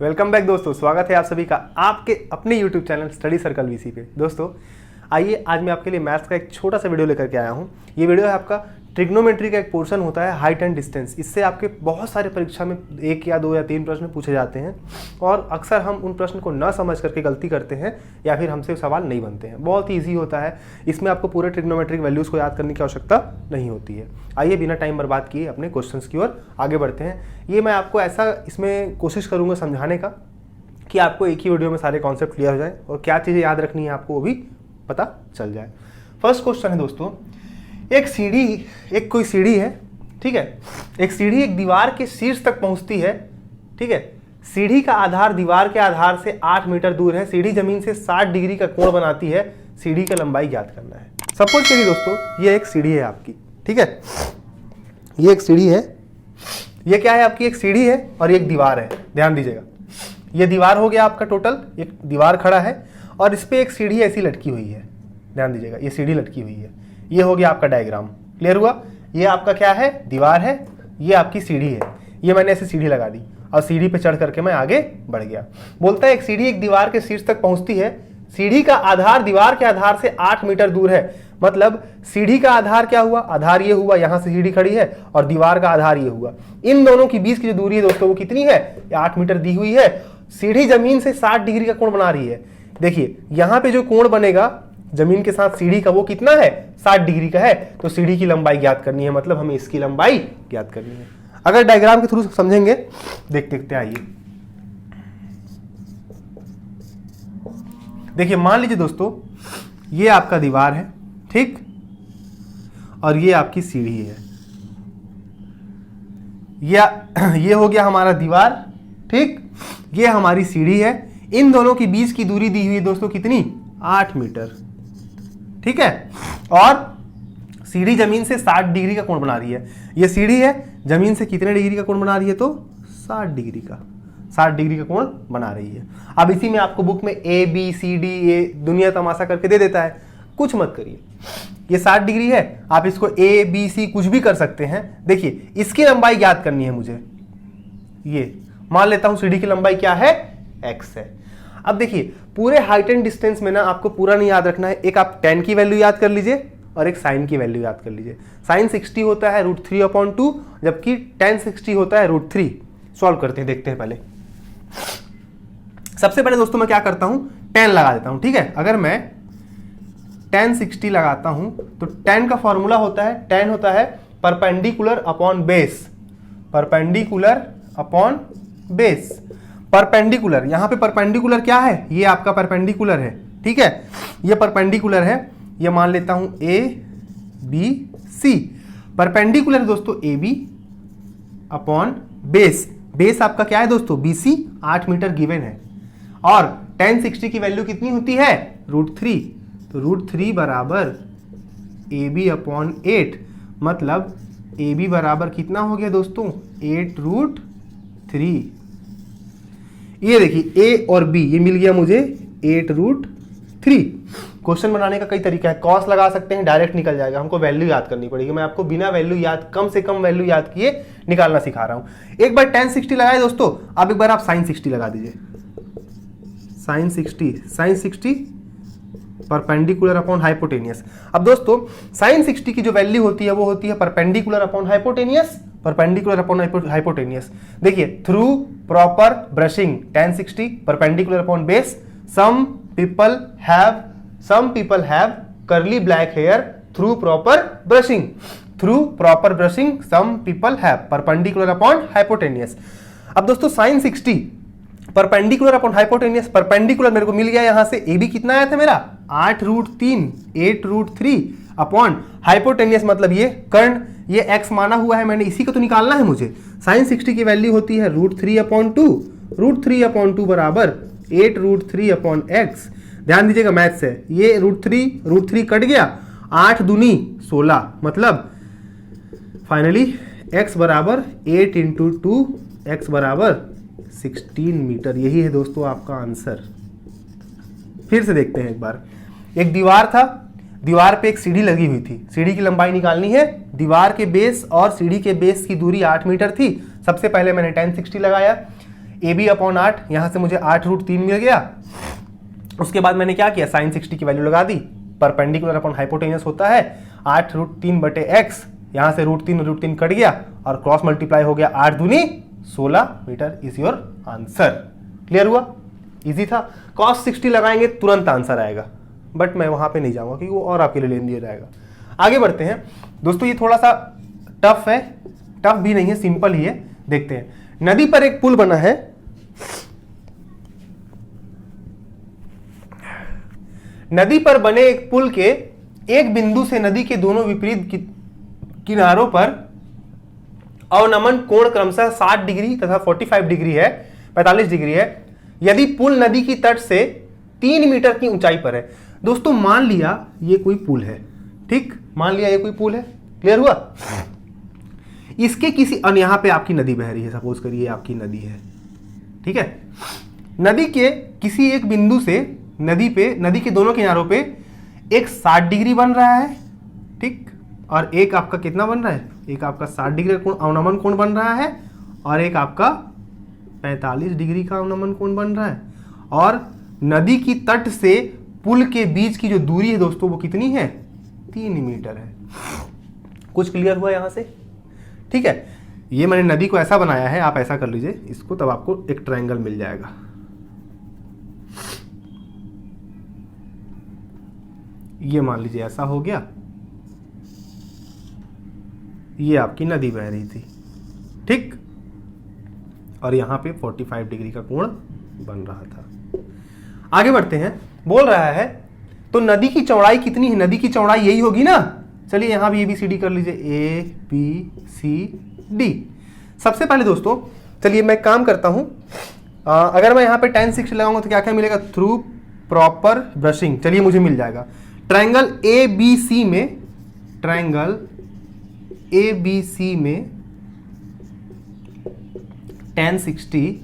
Welcome back दोस्तों, स्वागत है आप सभी का आपके अपने YouTube channel study circle VC पे। दोस्तों आइए, आज मैं आपके लिए मैथ्स का एक छोटा सा वीडियो लेकर के आया हूँ। ये वीडियो है आपका ट्रिग्नोमेट्री का एक पोर्शन होता है हाइट एंड डिस्टेंस। इससे आपके बहुत सारे परीक्षा में 1 या 2 या 3 प्रश्न पूछे जाते हैं और अक्सर हम उन प्रश्न को न समझ करके गलती करते हैं या फिर हमसे सवाल नहीं बनते हैं। बहुत ही ईजी होता है, इसमें आपको पूरे ट्रिग्नोमेट्रिक वैल्यूज़ को याद करने की आवश्यकता नहीं होती है। आइए बिना टाइम बर्बाद किए अपने क्वेश्चंस की ओर आगे बढ़ते हैं। ये मैं आपको ऐसा इसमें कोशिश करूँगा समझाने का कि आपको एक ही वीडियो में सारे कॉन्सेप्ट क्लियर हो जाए और क्या चीज़ें याद रखनी है आपको वो भी पता चल जाए। फर्स्ट क्वेश्चन है दोस्तों, एक कोई सीढ़ी है, ठीक है। एक सीढ़ी एक दीवार के शीर्ष तक पहुंचती है, ठीक है। सीढ़ी का आधार दीवार के आधार से 8 मीटर दूर है। सीढ़ी जमीन से 60 डिग्री का कोण बनाती है। सीढ़ी का लंबाई ज्ञात करना है। सपोज करिए दोस्तों ये एक सीढ़ी है आपकी, ठीक है। ये एक सीढ़ी है, ये क्या है आपकी, एक सीढ़ी है और एक दीवार है। ध्यान दीजिएगा, ये दीवार हो गया आपका, टोटल एक दीवार खड़ा है और इस पे एक सीढ़ी ऐसी लटकी हुई है। ध्यान दीजिएगा, ये सीढ़ी लटकी हुई है। ये हो गया आपका डायग्राम। क्लियर हुआ? ये आपका क्या है, दीवार है, ये आपकी सीढ़ी है। ये मैंने ऐसे सीढ़ी लगा दी और सीढ़ी पे चढ़ करके मैं आगे बढ़ गया। बोलता है एक सीढ़ी एक दीवार के शीर्ष तक पहुंचती है। सीढ़ी का आधार दीवार के आधार से 8 मीटर दूर है। मतलब सीढ़ी का आधार क्या हुआ, आधार ये हुआ, यहां से सीढ़ी खड़ी है और दीवार का आधार ये हुआ। इन दोनों के बीच की जो दूरी है दोस्तों वो कितनी है, 8 मीटर दी हुई है। सीढ़ी जमीन से 60 डिग्री का कोण बना रही है। देखिए यहां पे जो कोण बनेगा जमीन के साथ सीढ़ी का वो कितना है, 60 डिग्री का है। तो सीढ़ी की लंबाई ज्ञात करनी है, मतलब हमें इसकी लंबाई ज्ञात करनी है। अगर डायग्राम के थ्रू समझेंगे, देखते देखते आइए। देखिए मान लीजिए दोस्तों ये आपका दीवार है, ठीक, और ये आपकी सीढ़ी है। ये हो गया हमारा दीवार, ठीक, ये हमारी सीढ़ी है। इन दोनों के बीच की दूरी दी हुई है दोस्तों कितनी, 8 मीटर, ठीक है। और सीढ़ी जमीन से 60 डिग्री का कोण बना रही है। ये सीढ़ी है, जमीन से कितने डिग्री का कोण बना रही है, तो 60 डिग्री का, 60 डिग्री का कोण बना रही है। अब इसी में आपको बुक में A B C D A दुनिया तमाशा करके दे देता है, कुछ मत करिए। ये 60 डिग्री है, आप इसको ए बी सी कुछ भी कर सकते हैं। देखिए इसकी लंबाई ज्ञात करनी है मुझे। ये मान लेता हूं सीढ़ी की लंबाई क्या है, x है। अब देखिए पूरे हाइट एंड डिस्टेंस में ना आपको पूरा नहीं याद रखना है। एक आप tan की वैल्यू याद कर लीजिए और एक sin की वैल्यू याद कर लीजिए। sin 60 होता है √3/2, जबकि tan 60 होता है √3। सॉल्व करते हैं, देखते हैं। पहले सबसे पहले दोस्तों मैं क्या करता हूं, tan लगा देता हूं, ठीक है। अगर मैं tan 60 लगाता हूं तो tan का फॉर्मूला होता है, tan होता है perpendicular upon base, perpendicular upon base. Perpendicular, यहां पे परपेंडिकुलर क्या है, ये आपका परपेंडिकुलर है, ठीक है। ये परपेंडिकुलर है, ये मान लेता हूं ए बी सी। परपेंडिकुलर है दोस्तों A B upon base. Base आपका क्या है दोस्तों, बी सी, 8 मीटर गिवन है। और tan 60 की वैल्यू कितनी होती है, √3। तो √3 बराबर ए बी अपॉन 8, मतलब ए बी बराबर कितना हो गया दोस्तों, 8√3। ये देखिए ए और बी ये मिल गया मुझे 8√3। क्वेश्चन बनाने का कई तरीका है, कॉस लगा सकते हैं, डायरेक्ट निकल जाएगा। हमको वैल्यू याद करनी पड़ेगी। मैं आपको बिना वैल्यू याद, कम से कम वैल्यू याद किए निकालना सिखा रहा हूं। एक बार tan 60 लगाए दोस्तों, अब एक बार आप sin 60 लगा दीजिए। sin 60 perpendicular upon hypotenuse. अब दोस्तों sin 60 की जो वैल्यू होती है वो होती है perpendicular upon hypotenuse, perpendicular upon hypotenuse. देखिए through proper brushing tan 60 perpendicular upon base. Some people have curly black hair through proper brushing, through proper brushing some people have perpendicular upon hypotenuse। अब दोस्तों sin 60 perpendicular upon hypotenuse, perpendicular मेरे को मिल गया यहां से, A B कितना आया था मेरा 8√3, 8√3 अपॉन हाइपोटेनियस मतलब ये कर्ण, ये x माना हुआ है मैंने, इसी को तो निकालना है मुझे। sin 60 की वैल्यू होती है √3/2, √3/2 बराबर 8√3/x। ध्यान दीजिएगा मैथ्स है, ये √3 कट गया, 8 दूनी 16, मतलब फाइनली x बराबर 8 × 2, x बराबर 16 मीटर। यही है दोस्तों आपका आंसर। फिर से देखते हैं एक बार। एक दीवार था, दीवार पे एक सीढ़ी लगी हुई थी। सीढ़ी की लंबाई निकालनी है। दीवार के बेस और सीढ़ी के बेस की दूरी 8 मीटर थी। सबसे पहले मैंने tan 60 लगाया। ए बी अपॉन 8, यहाँ से मुझे 8√3 मिल गया। उसके बाद मैंने क्या किया, साइन 60 की वैल्यू लगा दी। परपेंडिकुलर अपॉन हाइपोटेन्यूस होता है 8√3/x, यहाँ से √3 कट गया और क्रॉस मल्टीप्लाई हो गया, 8 दूनी 16 metre is your answer. Clear हुआ, इजी था। cos 60 लगाएंगे तुरंत आंसर आएगा, बट मैं वहां पे नहीं जाऊंगा क्योंकि वो और आपके लिए लेन दिया जाएगा। आगे बढ़ते हैं दोस्तों, ये थोड़ा सा टफ है, टफ भी नहीं है, सिंपल ही है। देखते हैं, नदी पर एक पुल बना है, नदी पर बने एक पुल के एक बिंदु से नदी के दोनों विपरीत किनारों पर अवनमन कोण क्रमशः 60 डिग्री तथा 45 डिग्री है, 45 डिग्री है। यदि पुल नदी की तट से 3 मीटर की ऊंचाई पर है। दोस्तों मान लिया ये कोई पुल है, ठीक, मान लिया ये कोई पुल है। क्लियर हुआ। इसके किसी, और यहां पे आपकी नदी बह रही है, सपोज करिए आपकी नदी है, ठीक है। नदी के किसी एक बिंदु से नदी के दोनों किनारों पे एक 60 डिग्री बन रहा है, ठीक, और एक आपका कितना बन रहा है, एक आपका 60 डिग्री कोण अवनमन कोण बन रहा है और एक आपका 45 डिग्री का अवनमन कोण बन रहा है। और नदी की तट से पुल के बीच की जो दूरी है दोस्तों वो कितनी है, 3 मीटर है। कुछ क्लियर हुआ यहां से, ठीक है। ये मैंने नदी को ऐसा बनाया है, आप ऐसा कर लीजिए इसको, तब आपको एक ट्रायंगल मिल जाएगा। ये मान लीजिए ऐसा हो गया, ये आपकी नदी बह रही थी, ठीक, और यहां पे 45 डिग्री का कोण बन रहा था। आगे बढ़ते हैं, बोल रहा है तो नदी की चौड़ाई कितनी है, नदी की चौड़ाई यही होगी ना। चलिए यहां भी ABCD कर लीजिए, ABCD। सबसे पहले दोस्तों चलिए मैं काम करता हूं, अगर मैं यहां पे tan 60 लगाऊंगा तो क्या क्या मिलेगा, थ्रू प्रॉपर ब्रशिंग। चलिए मुझे मिल जाएगा ट्रायंगल ABC में, ट्रायंगल ABC में tan 60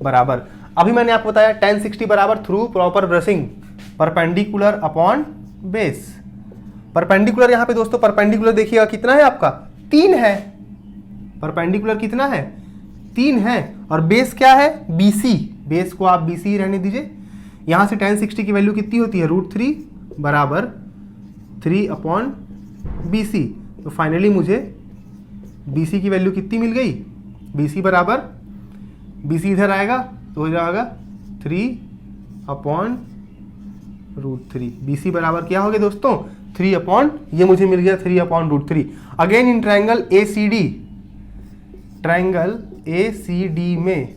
बराबर, अभी मैंने आपको बताया tan 60 बराबर through proper brushing, perpendicular upon base. Perpendicular यहां पे दोस्तों परपेंडिकुलर देखिएगा कितना है आपका, 3 है। परपेंडिकुलर कितना है, 3 है। और बेस क्या है, BC, बेस को आप BC ही रहने दीजिए। यहां से tan 60 की वैल्यू कितनी होती है, √3 बराबर 3/BC। तो फाइनली मुझे BC की वैल्यू कितनी मिल गई, BC बराबर, BC इधर आएगा तो हो जाएगा 3/√3। BC बराबर क्या हो गया दोस्तों, 3 ये मुझे मिल गया 3/√3। Again in triangle ACD, triangle ACD में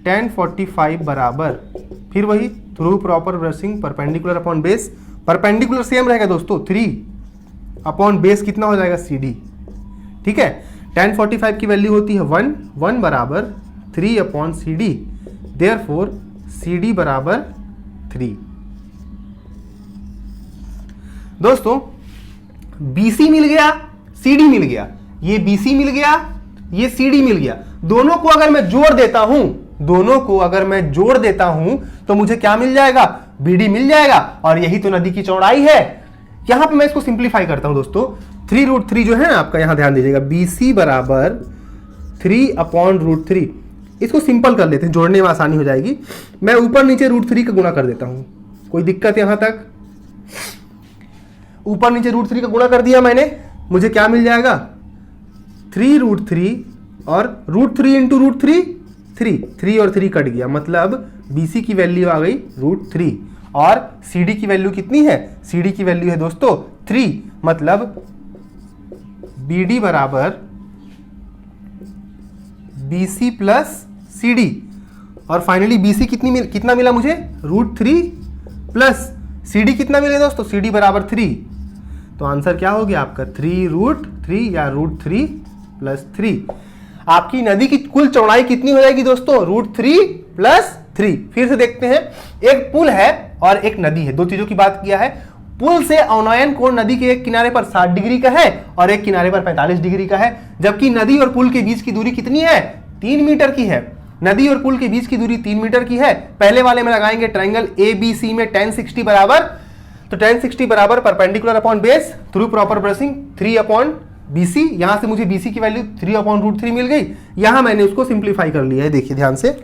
tan 45 बराबर, फिर वही through proper brushing, perpendicular upon base. Perpendicular same रहेगा दोस्तों, 3 बेस कितना हो जाएगा, CD, ठीक है। tan 45 की वैल्यू होती है 1 बराबर 3/CD, देयरफॉर CD बराबर 3। दोस्तों BC मिल गया, CD मिल गया, ये BC मिल गया, ये CD मिल गया। दोनों को अगर मैं जोड़ देता हूं, दोनों को अगर मैं जोड़ देता हूं तो मुझे क्या मिल जाएगा, BD मिल जाएगा। और यही तो नदी की चौड़ाई है। यहां पे मैं इसको सिंप्लीफाई करता हूं दोस्तों, 3√3 जो है ना आपका, यहां ध्यान दीजिएगा, BC बराबर 3/√3। इसको सिंपल कर लेते हैं, जोड़ने में आसानी हो जाएगी। मैं ऊपर नीचे √3 का गुणा कर देता हूं, कोई दिक्कत यहां तक, ऊपर नीचे √3 का गुणा कर दिया मैंने, मुझे क्या मिल जाएगा, 3√3 और √3 इंटू √3, 3 और 3 कट गया, मतलब BC की वैल्यू आ गई √3। और CD की वैल्यू कितनी है, CD की वैल्यू है दोस्तों 3, मतलब BD बराबर BC प्लस CD। और फाइनली BC कितना मिला मुझे, √3 प्लस CD कितना मिला दोस्तों, CD बराबर 3। तो आंसर क्या हो गया आपका, 3√3 या √3 प्लस 3। आपकी नदी की कुल चौड़ाई कितनी हो जाएगी दोस्तों, √3 प्लस 3। फिर से देखते हैं, एक पुल है और एक नदी है, दो चीजों की बात किया है। पुल से अवनयन कोण नदी के एक किनारे पर 60 डिग्री का है और एक किनारे पर 45 डिग्री का है, जबकि नदी और पुल के बीच की दूरी कितनी है, 3 मीटर की है। नदी और पुल के बीच की दूरी 3 मीटर की है। पहले वाले में लगाएंगे ट्रायंगल ABC में tan 60 बराबर, तो tan 60 बराबर perpendicular upon base through proper brushing 3 BC, यहाँ से मुझे BC की वैल्यू 3/√3 मिल गई। यहाँ मैंने उसको सिंप्लीफाई कर लिया है, देखिए ध्यान से,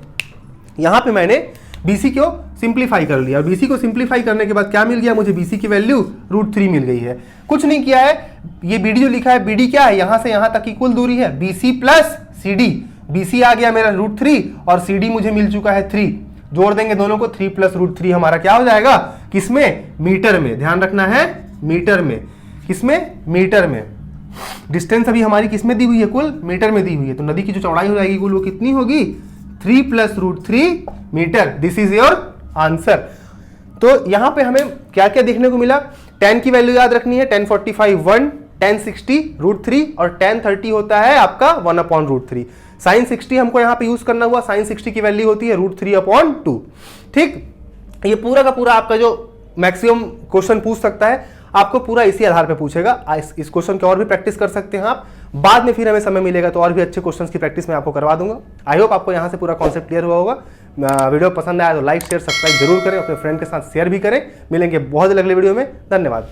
यहाँ पे मैंने BC को सिंप्लीफाई कर लिया और BC को सिंप्लीफाई करने के बाद क्या मिल गया मुझे, BC की वैल्यू √3 मिल गई है। कुछ नहीं किया है, ये BD जो लिखा है, BD क्या है, यहाँ से यहाँ तक की कुल दूरी है BC प्लस CD। BC आ गया मेरा √3 और CD मुझे मिल चुका है 3, जोड़ देंगे दोनों को, 3 + √3 हमारा क्या हो जाएगा, किसमें, मीटर में, ध्यान रखना है मीटर में, किसमें, मीटर में। डिस्टेंस अभी हमारी किसमें दी हुई है, कुल मीटर में दी हुई है, तो नदी की जो चौड़ाई हो जाएगी कुल वो कितनी होगी, 3 + √3 metre. This is your answer. तो यहां पे हमें क्या क्या देखने को मिला, tan की वैल्यू याद रखनी है, tan 45 1, tan 60 √3 और tan 30 होता है आपका 1/√3। sin 60 हमको यहां पे यूज करना हुआ, sin 60 की वैल्यू होती है √3/2। ठीक, ये पूरा का पूरा आपका जो मैक्सिमम क्वेश्चन पूछ सकता है, आपको पूरा इसी आधार पे पूछेगा। इस क्वेश्चन की और भी प्रैक्टिस कर सकते हैं आप, बाद में फिर हमें समय मिलेगा तो और भी अच्छे क्वेश्चंस की प्रैक्टिस मैं आपको करवा दूंगा। आई होप आपको यहाँ से पूरा कॉन्सेप्ट क्लियर हुआ होगा। वीडियो पसंद आया तो लाइक शेयर सब्सक्राइब जरूर करें, अपने फ्रेंड के साथ शेयर भी करें। मिलेंगे बहुत अगले वीडियो में, धन्यवाद।